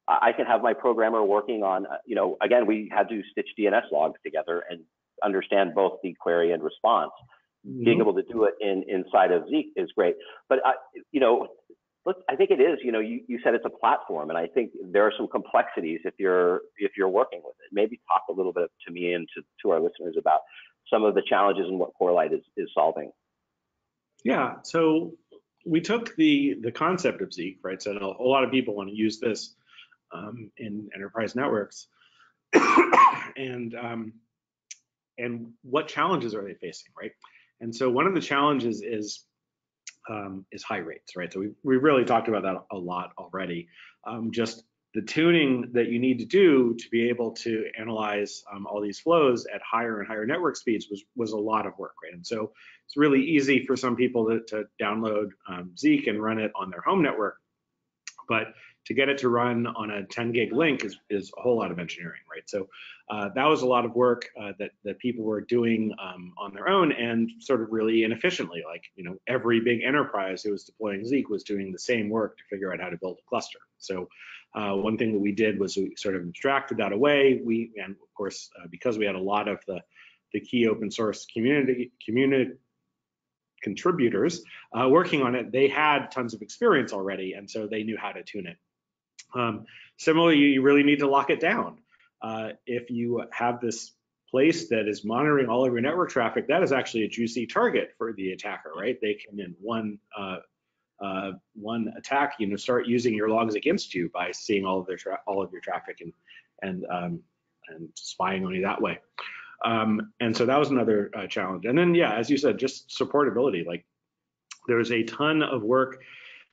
I can have my programmer working on, again, we had to stitch DNS logs together and understand both the query and response. Being able to do it inside of Zeek is great, but look, I think it is. You said it's a platform, and I think there are some complexities if you're working with it. Maybe talk a little bit to me and to our listeners about some of the challenges and what Corelight is solving. Yeah. So we took the concept of Zeek, right? So a lot of people want to use this in enterprise networks, and what challenges are they facing, right? And so one of the challenges is high rates, right? So we really talked about that a lot already. Just the tuning that you need to do to be able to analyze all these flows at higher and higher network speeds was a lot of work, right? And so it's really easy for some people to download Zeek and run it on their home network, but to get it to run on a 10 gig link is a whole lot of engineering, right? So that was a lot of work that people were doing on their own, and sort of really inefficiently. Like, every big enterprise who was deploying Zeek was doing the same work to figure out how to build a cluster. So one thing that we did was we sort of abstracted that away. And of course, because we had a lot of the key open source community contributors working on it, they had tons of experience already, and so they knew how to tune it. Similarly, you really need to lock it down. If you have this place that is monitoring all of your network traffic, that is actually a juicy target for the attacker, right? They can, in one attack, start using your logs against you by seeing all of your traffic and spying on you that way. And so that was another challenge. And then, yeah, as you said, just supportability. Like, there's a ton of work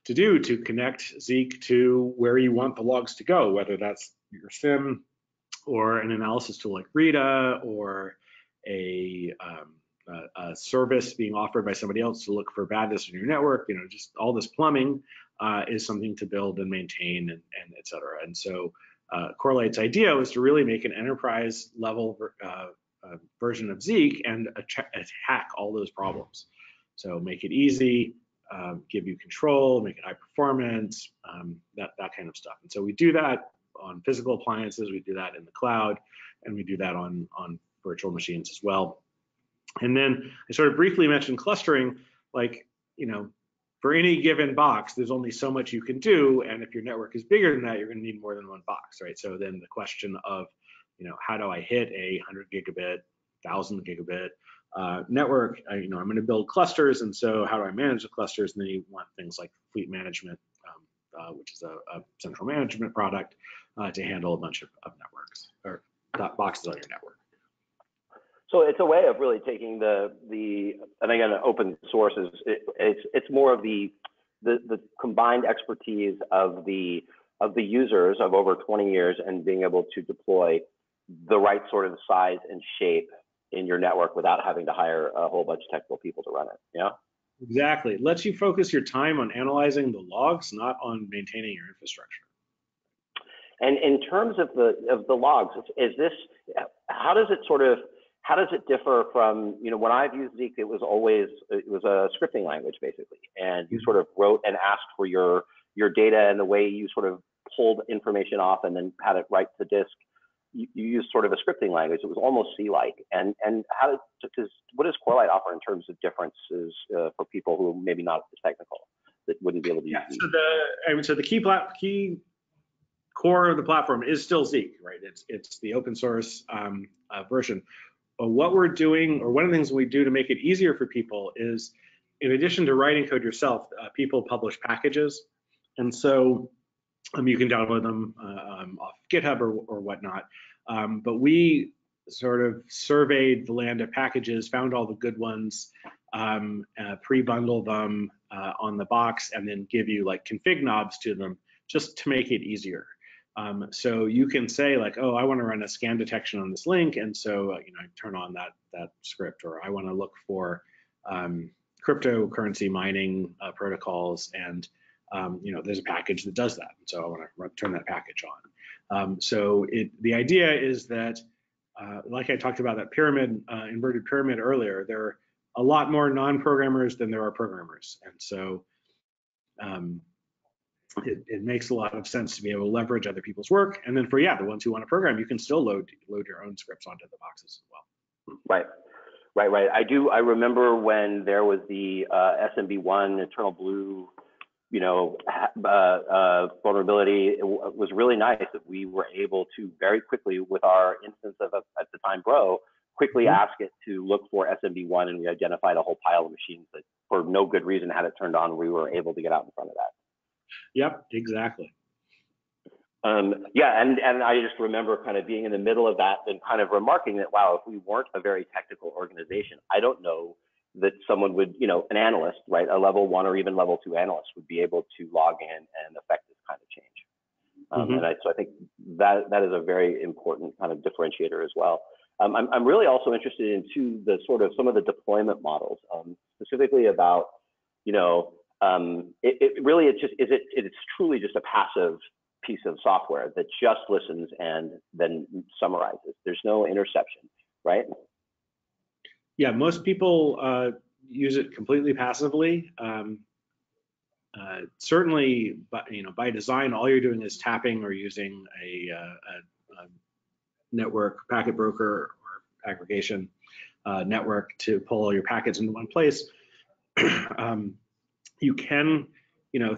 to do to connect Zeek to where you want the logs to go, whether that's your SIM or an analysis tool like Rita, or a service being offered by somebody else to look for badness in your network. Just all this plumbing is something to build and maintain, and et cetera. And so Corelight's idea was to really make an enterprise level version of Zeek and attack all those problems. So make it easy, give you control, make it high performance, that kind of stuff. And so we do that on physical appliances, we do that in the cloud, and we do that on virtual machines as well. And then I sort of briefly mentioned clustering. Like, for any given box, there's only so much you can do, and if your network is bigger than that, you're going to need more than one box, right? So then the question of, how do I hit a 100 gigabit, 1000 gigabit network? I'm going to build clusters, and so how do I manage the clusters? And then you want things like fleet management, which is a central management product to handle a bunch of networks or boxes on your network. So it's a way of really taking and again, open source it's more of the combined expertise of the users of over 20 years, and being able to deploy the right sort of size and shape in your network without having to hire a whole bunch of technical people to run it. Yeah. Exactly. It lets you focus your time on analyzing the logs, not on maintaining your infrastructure. And in terms of the logs, how does it differ from, when I've used Zeek, it was a scripting language basically, and you sort of wrote and asked for your data, and the way you sort of pulled information off and then had it write to disk. you used sort of a scripting language. It was almost C-like. And what does Corelight offer in terms of differences for people who maybe not as technical, that wouldn't be able to use it? So the key core of the platform is still Zeek, right? It's the open source version. But what we're doing, or one of the things we do to make it easier for people, is in addition to writing code yourself, people publish packages, and so you can download them off GitHub or whatnot. But we sort of surveyed the land of packages, found all the good ones, pre-bundle them on the box, and then give you like config knobs to them just to make it easier. So you can say like, oh, I want to run a scan detection on this link, and so I turn on that script, or I want to look for cryptocurrency mining protocols, and there's a package that does that, so I want to turn that package on. So the idea is that, like I talked about that pyramid, inverted pyramid earlier, there are a lot more non-programmers than there are programmers, and so it makes a lot of sense to be able to leverage other people's work. And then for the ones who want to program, you can still load your own scripts onto the boxes as well. Right. I remember when there was the SMB1 Eternal Blue, vulnerability. It was really nice that we were able to very quickly, with our instance of at the time Bro, quickly ask it to look for SMB1, and we identified a whole pile of machines that, for no good reason, had it turned on. We were able to get out in front of that. Yep, exactly. And I just remember kind of being in the middle of that and kind of remarking that, wow, if we weren't a very technical organization, I don't know that someone would, an analyst, right, a level 1 or even level 2 analyst would be able to log in and affect this kind of change. So I think that is a very important kind of differentiator as well. I'm really also interested in some of the deployment models, specifically about, it's truly just a passive piece of software that just listens and then summarizes. There's no interception, right? Yeah, most people use it completely passively. Certainly, by design, all you're doing is tapping or using a network packet broker or aggregation network to pull all your packets into one place. You can,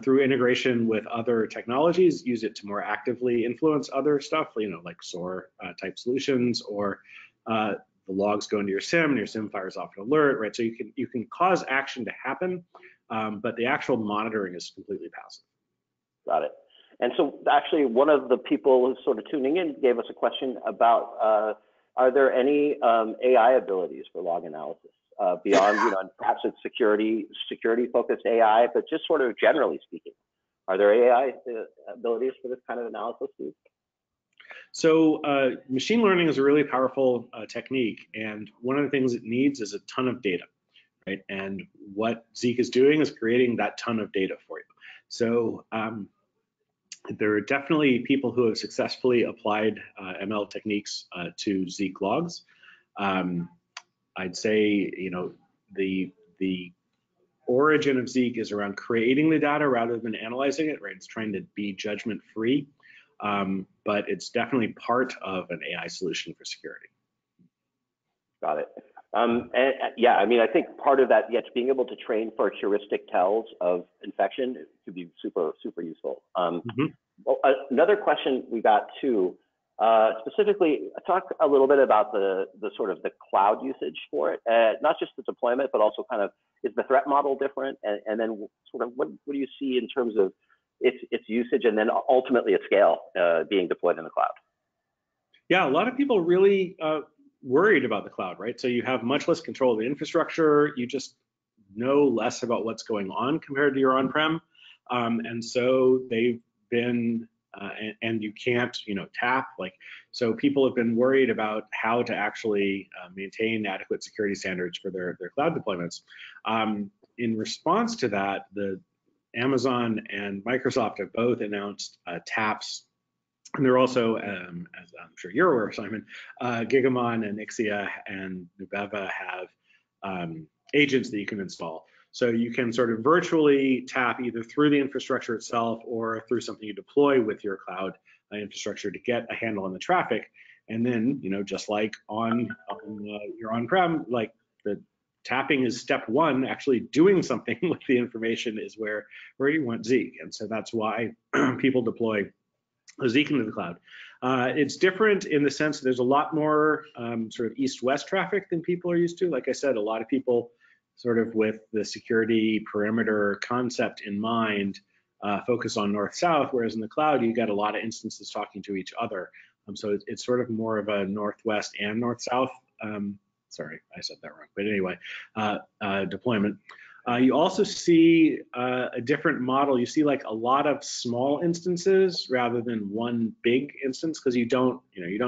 through integration with other technologies, use it to more actively influence other stuff, like SOAR type solutions, or the logs go into your SIM and your SIM fires off an alert, right? So you can cause action to happen, but the actual monitoring is completely passive. Got it. And so actually, one of the people who's sort of tuning in gave us a question about, are there any AI abilities for log analysis? Beyond, perhaps it's security-focused AI, but just sort of generally speaking, are there AI abilities for this kind of analysis, Steve? So machine learning is a really powerful technique, and one of the things it needs is a ton of data, right? And what Zeek is doing is creating that ton of data for you. So there are definitely people who have successfully applied ML techniques to Zeek logs. I'd say, the origin of Zeek is around creating the data rather than analyzing it, right? It's trying to be judgment-free, but it's definitely part of an AI solution for security. Got it. I think part of that, being able to train for heuristic tells of infection could be super, super useful. Well, another question we got too, specifically, talk a little bit about the sort of the cloud usage for it, not just the deployment, but also kind of, is the threat model different? And then sort of what do you see in terms of its usage, and then ultimately at scale being deployed in the cloud? Yeah, a lot of people really worried about the cloud, right? So you have much less control of the infrastructure. You just know less about what's going on compared to your on-prem. And so they've been, and you can't, tap, so people have been worried about how to actually maintain adequate security standards for their cloud deployments. In response to that, the Amazon and Microsoft have both announced taps. And they're also, as I'm sure you're aware, Simon, GigaOm and Ixia and Nubeva have agents that you can install. So you can sort of virtually tap either through the infrastructure itself or through something you deploy with your cloud infrastructure to get a handle on the traffic. And then, just like on your on-prem, like the tapping is step one. Actually doing something with the information is where you want Zeek. And so that's why people deploy Zeek into the cloud. It's different in the sense that there's a lot more sort of east-west traffic than people are used to. Like I said, a lot of people sort of with the security perimeter concept in mind focus on north-south, whereas in the cloud, you get a lot of instances talking to each other. So it's sort of more of a northwest and north-south, sorry, I said that wrong, but anyway, deployment. You also see a different model. You see like a lot of small instances rather than one big instance, because you don't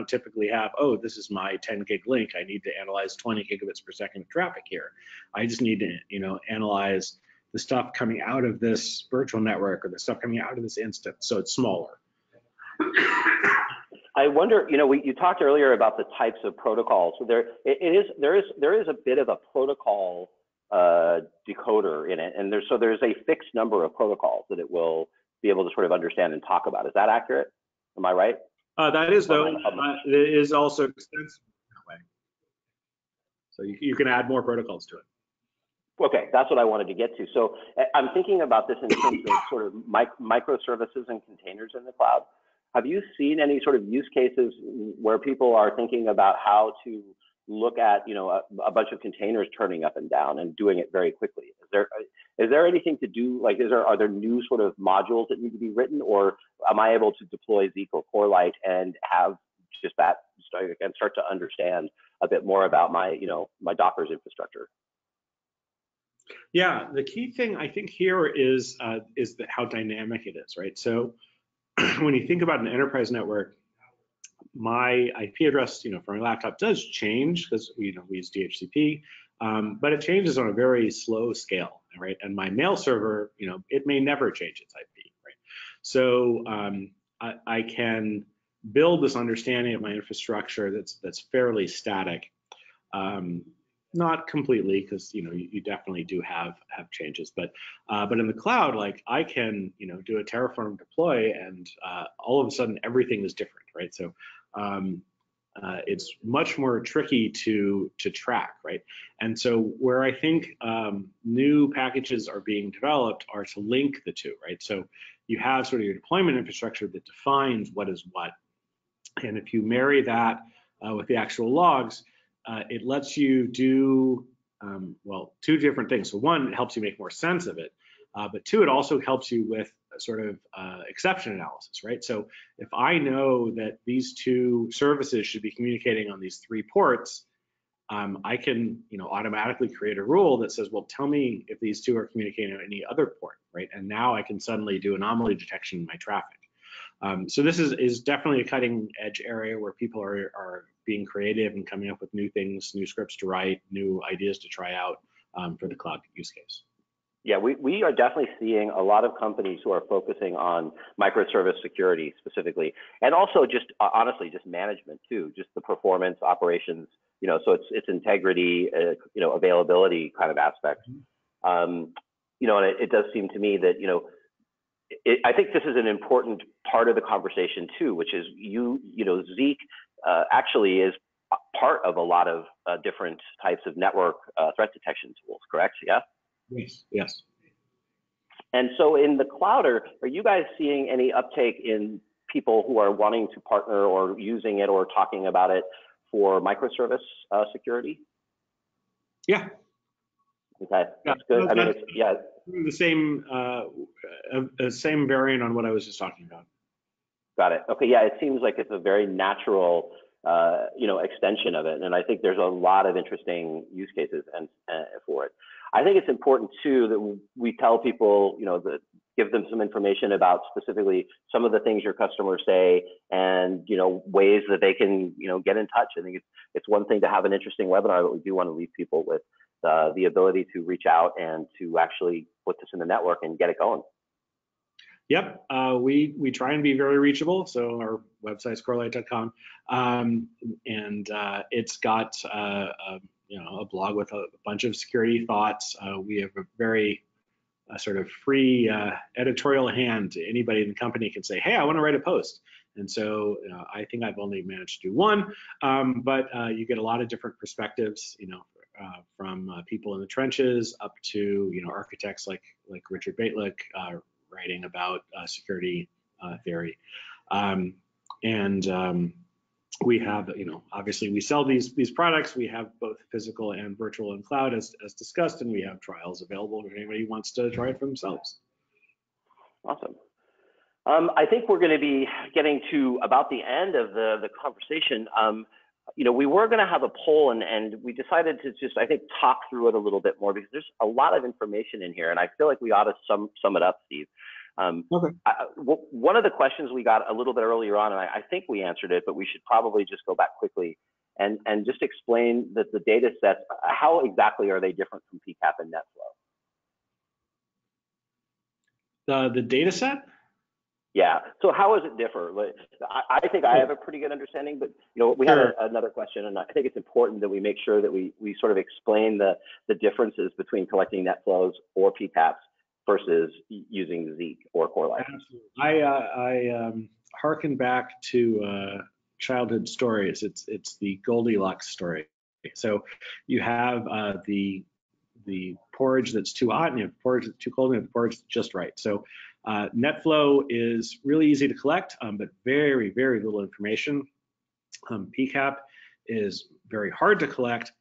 typically have, oh, this is my 10 gig link. I need to analyze 20 gigabits per second of traffic here. I just need to, analyze the stuff coming out of this virtual network or the stuff coming out of this instance. So it's smaller. I wonder, you talked earlier about the types of protocols. So there is a bit of a protocol decoder in it, and there's a fixed number of protocols that it will be able to sort of understand and talk about. Is that accurate? Am I right? That is, though. It is also extensive that way. So you can add more protocols to it. Okay, that's what I wanted to get to. So I'm thinking about this in terms of sort of microservices and containers in the cloud. Have you seen any sort of use cases where people are thinking about how to look at, a bunch of containers turning up and down and doing it very quickly? Is there anything to do, like, are there new sort of modules that need to be written, or am I able to deploy Zeek or Corelight and have just that and start to understand a bit more about my, my Docker's infrastructure? Yeah, the key thing I think here is that how dynamic it is, right? So when you think about an enterprise network, my IP address, for my laptop does change because we use DHCP, but it changes on a very slow scale, right? And my mail server, it may never change its IP, right? So I can build this understanding of my infrastructure that's fairly static. Not completely, because you definitely do have changes, but in the cloud, like I can do a Terraform deploy, and all of a sudden everything is different, right? So it's much more tricky to track, right? And so where I think new packages are being developed are to link the two, right? So you have sort of your deployment infrastructure that defines what is what, and if you marry that with the actual logs, it lets you do, two different things. So one, it helps you make more sense of it, but two, it also helps you with a sort of exception analysis, right? So if I know that these two services should be communicating on these 3 ports, I can, automatically create a rule that says, well, tell me if these 2 are communicating on any other port, right? And now I can suddenly do anomaly detection in my traffic. So this is definitely a cutting edge area where people are being creative and coming up with new things, new scripts to write, new ideas to try out for the cloud use case. Yeah, we are definitely seeing a lot of companies who are focusing on microservice security specifically, and also just honestly just management too, just the performance, operations, so it's integrity, availability kind of aspect. And it does seem to me that I think this is an important part of the conversation too, which is Zeek actually is part of a lot of different types of network threat detection tools, correct? Yeah. Yes. And so in the cloud, are you guys seeing any uptake in people who are wanting to partner or using it or talking about it for microservice security? Yeah. Okay, that's good. I mean, it's, yeah. The same variant on what I was just talking about. Got it. Okay, yeah, it seems like it's a very natural extension of it, and I think there's a lot of interesting use cases and for it. I think it's important too that we tell people, that give them some information about specifically some of the things your customers say, and ways that they can get in touch. I think it's one thing to have an interesting webinar, but we do want to leave people with the ability to reach out and to actually put this in the network and get it going. Yep, we try and be very reachable. So our website's corelight.com, and it's got a blog with a bunch of security thoughts. We have a very sort of free editorial hand. Anybody in the company can say, hey, I want to write a post. And so I think I've only managed to do one, but you get a lot of different perspectives, from people in the trenches up to, architects like Richard Baitlick writing about security theory. We have, obviously we sell these products. We have both physical and virtual and cloud as discussed, and we have trials available if anybody wants to try it for themselves. Awesome. I think we're going to be getting to about the end of the conversation. We were going to have a poll, and we decided to just, I think, talk through it a little bit more because there's a lot of information in here, and I feel like we ought to sum it up, Steve. Okay. One of the questions we got a little bit earlier on, and I think we answered it, but we should probably just go back quickly and just explain that the data sets, how exactly are they different from PCAP and Netflow? The data set? Yeah. So how does it differ? I think I have a pretty good understanding, but we Sure. had another question, and I think it's important that we make sure that we sort of explain the differences between collecting Netflows or PCAPs versus using Zeek or Corelight. Absolutely. I harken back to childhood stories. It's the Goldilocks story. So you have the porridge that's too hot, and you have porridge that's too cold, and you have porridge that's just right. So Netflow is really easy to collect, but very, very little information. PCAP is very hard to collect,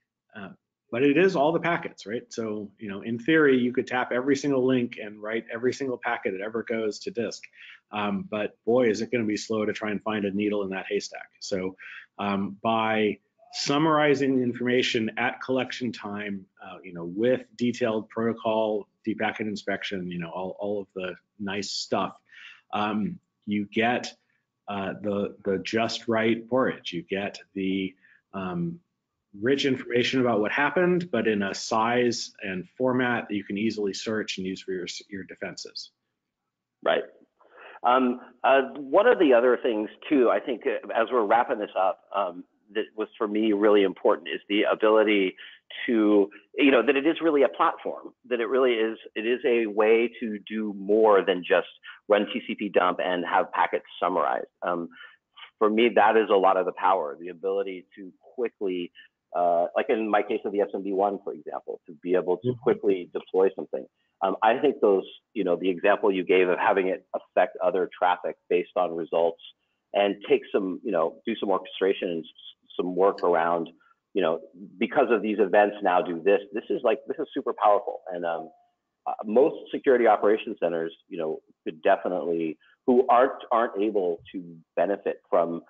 but it is all the packets, right? So, in theory, you could tap every single link and write every single packet that ever goes to disk. But boy, is it going to be slow to try and find a needle in that haystack. So by summarizing the information at collection time, with detailed protocol, deep packet inspection, all of the nice stuff, you get the just right porridge. You get the rich information about what happened, but in a size and format that you can easily search and use for your defenses. Right. One of the other things too, I think, as we're wrapping this up, that was for me really important is the ability to, that it is really a platform, that it is a way to do more than just run TCP dump and have packets summarized. For me, that is a lot of the power, the ability to quickly, like in my case of the SMB1, for example, to be able to quickly deploy something. I think those, the example you gave of having it affect other traffic based on results and take some, do some orchestration and some work around, because of these events now do this. This is super powerful. And most security operations centers, could definitely, who aren't able to benefit from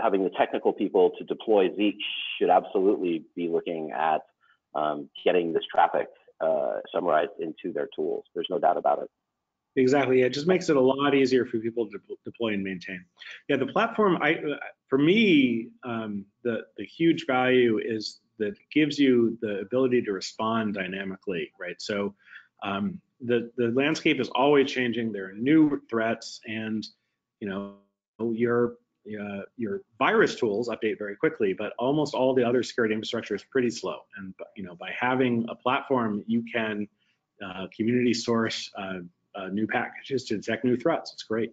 having the technical people to deploy Zeek, should absolutely be looking at getting this traffic summarized into their tools. There's no doubt about it. Exactly. It just makes it a lot easier for people to deploy and maintain. Yeah, the platform, for me, the huge value is that it gives you the ability to respond dynamically, right? So the landscape is always changing. There are new threats, and your virus tools update very quickly, but almost all the other security infrastructure is pretty slow. And by having a platform, you can community source new packages to detect new threats. It's great.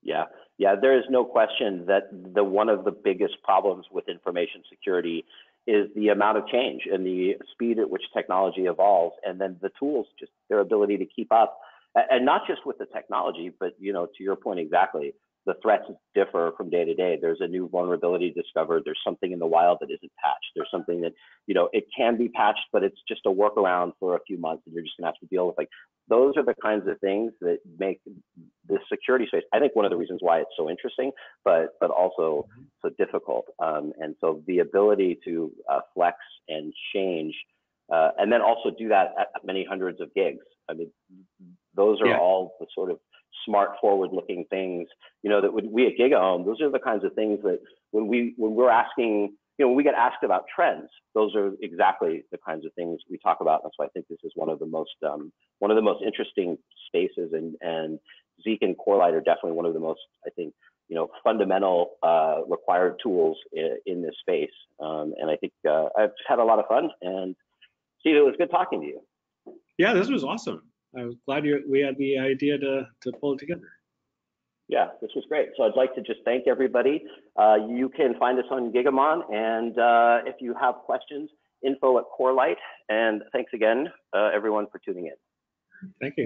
Yeah, there is no question that one of the biggest problems with information security is the amount of change and the speed at which technology evolves, and then the tools, just their ability to keep up, and not just with the technology, but to your point exactly, the threats differ from day to day. There's a new vulnerability discovered. There's something in the wild that isn't patched. There's something that, it can be patched, but it's just a workaround for a few months, and you're just gonna have to deal with. Those are the kinds of things that make the security space, I think, one of the reasons why it's so interesting, but also so difficult. And so the ability to flex and change, and then also do that at many hundreds of gigs. I mean, those are all the sort of smart, forward-looking things, that we at GigaOm, those are the kinds of things that when we're asking, when we get asked about trends, those are exactly the kinds of things we talk about. That's why I think this is one of the most interesting spaces, and Zeek and Corelight are definitely one of the most, I think, fundamental required tools in this space. And I think I've just had a lot of fun, and Steve, it was good talking to you. Yeah, this was awesome. I was glad we had the idea to pull it together. Yeah, this was great. So I'd like to just thank everybody. You can find us on GigaOm, and if you have questions, info@Corelight. And thanks again, everyone, for tuning in. Thank you.